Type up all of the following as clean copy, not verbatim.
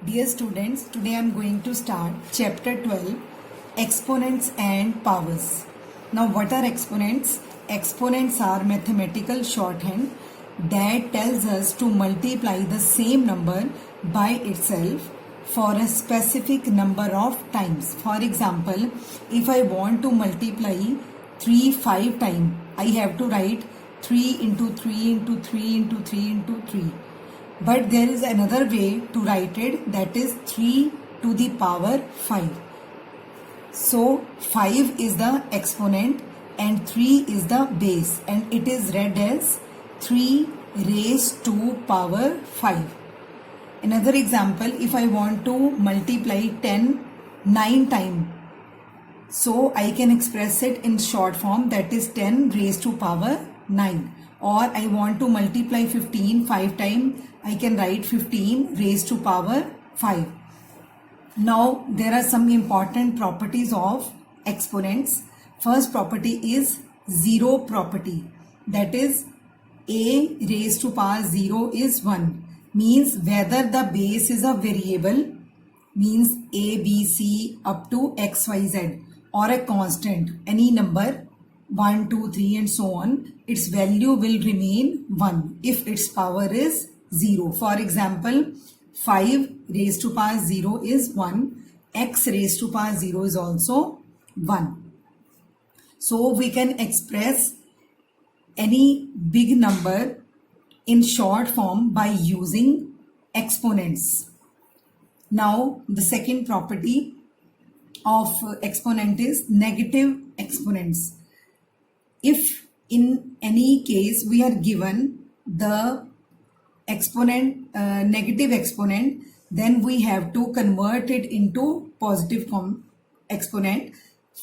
Dear students, today I am going to start chapter 12, exponents and powers. Now what are exponents? Exponents are mathematical shorthand that tells us to multiply the same number by itself for a specific number of times. For example, if I want to multiply 3 5 times, I have to write 3 into 3 into 3 into 3 into 3. But there is another way to write it, that is 3 to the power 5. So 5 is the exponent and 3 is the base, and it is read as 3 raised to power 5. Another example, if I want to multiply 10 9 times, so I can express it in short form, that is 10 raised to power 9. Or I want to multiply 15 5 times, I can write 15 raised to power 5. Now there are some important properties of exponents. First property is zero property, that is a raised to power 0 is 1, means whether the base is a variable, means a b c up to x y z, or a constant, any number 1 2 3 and so on, its value will remain 1 if its power is 0. For example, 5 raised to power 0 is 1, x raised to power 0 is also 1. So we can express any big number in short form by using exponents. Now the second property of exponent is negative exponents. If in any case we are given the exponent, negative exponent, then we have to convert it into positive exponent.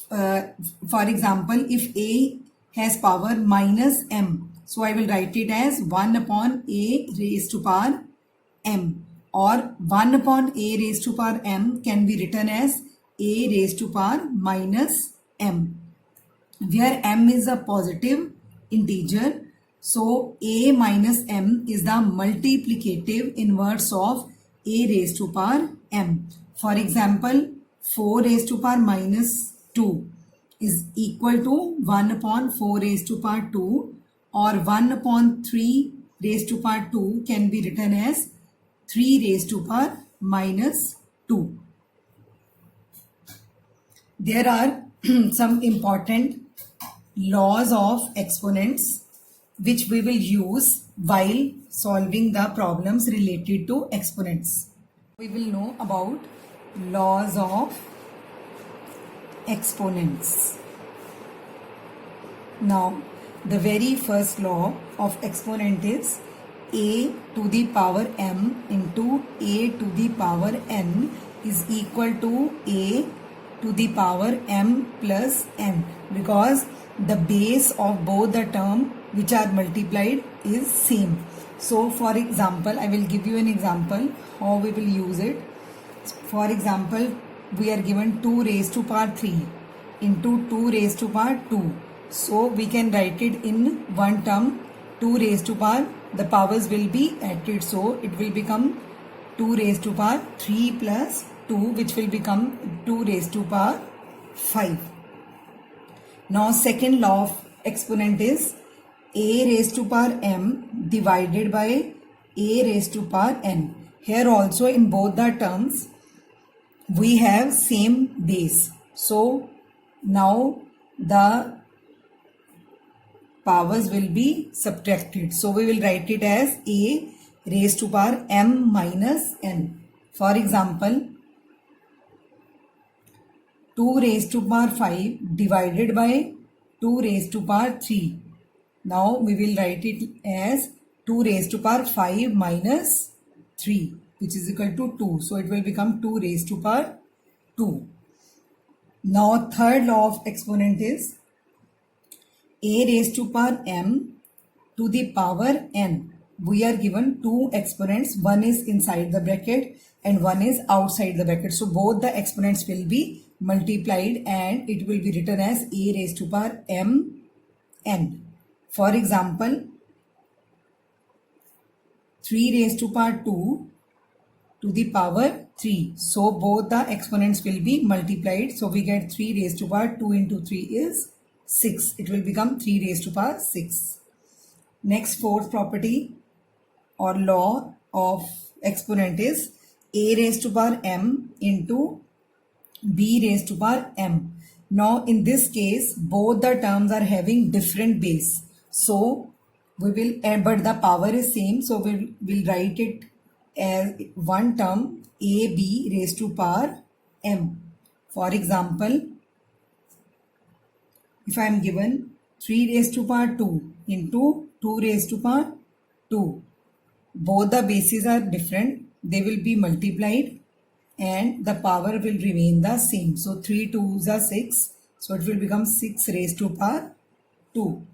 For example, if a has power minus m, so I will write it as 1 upon a raised to power m, or 1 upon a raised to power m can be written as a raised to power minus m, where m is a positive integer. So a minus m is the multiplicative inverse of a raised to power m. For example, 4 raised to power minus 2 is equal to 1 upon 4 raised to power 2, or 1 upon 3 raised to power 2 can be written as 3 raised to power minus 2. There are some important laws of exponents which we will use while solving the problems related to exponents. We will know about laws of exponents. Now, the very first law of exponent is a to the power m into a to the power n is equal to a to the power m plus n, because the base of both the term which are multiplied is same. So for example, I will give you an example how we will use it. For example, we are given 2 raised to power 3 into 2 raised to power 2. So we can write it in one term, 2 raised to power, the powers will be added, so it will become 2 raised to power 3 plus 2, which will become 2 raised to power 5. Now second law of exponent is a raised to power m divided by a raised to power n. Here also in both the terms we have same base. So now the powers will be subtracted. So we will write it as a raised to power m minus n. For example, 2 raised to power 5 divided by 2 raised to power 3. Now we will write it as 2 raised to power 5 minus 3, which is equal to 2. So it will become 2 raised to power 2. Now third law of exponent is a raised to power m to the power n. We are given two exponents, one is inside the bracket and one is outside the bracket. So both the exponents will be multiplied and it will be written as a raised to power m n. For example, 3 raised to power 2 to the power 3. So both the exponents will be multiplied. So we get 3 raised to power 2 into 3 is 6. It will become 3 raised to power 6. Next, fourth property or law of exponent is a raised to power m into b raised to power m. Now in this case both the terms are having different base. So we will but the power is same. So we'll write it as one term ab raised to power m. For example, if I am given 3 raised to power 2 into 2 raised to power 2, both the bases are different, they will be multiplied and the power will remain the same. So 3 2s are 6, so it will become 6 raised to power 2.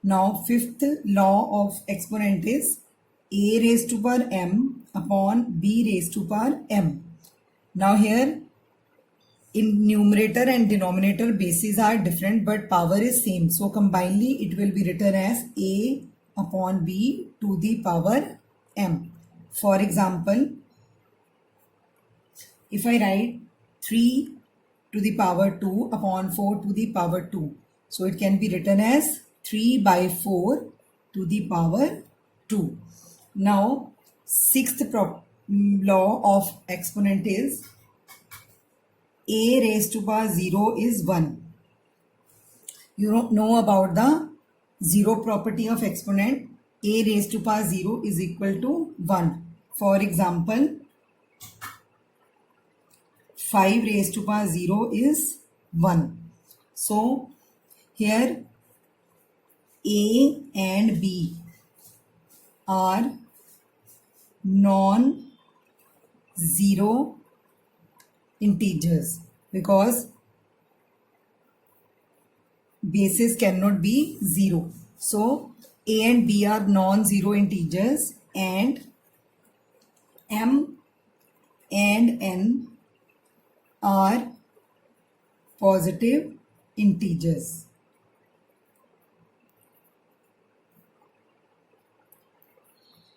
Now fifth law of exponent is a raised to power m upon b raised to power m. Now here in numerator and denominator bases are different but power is same. So combinedly it will be written as a upon b to the power m. For example, if I write 3 to the power 2 upon 4 to the power 2, so it can be written as 3 by 4 to the power 2. Now sixth law of exponent is a raised to power 0 is 1. You don't know about the 0 property of exponent. A raised to power 0 is equal to 1. For example, 5 raised to power 0 is 1. So here A and B are non-zero integers because bases cannot be 0. So A and B are non-zero integers and M and N are positive integers.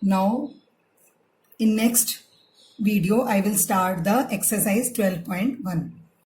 Now in next video I will start the exercise 12.1.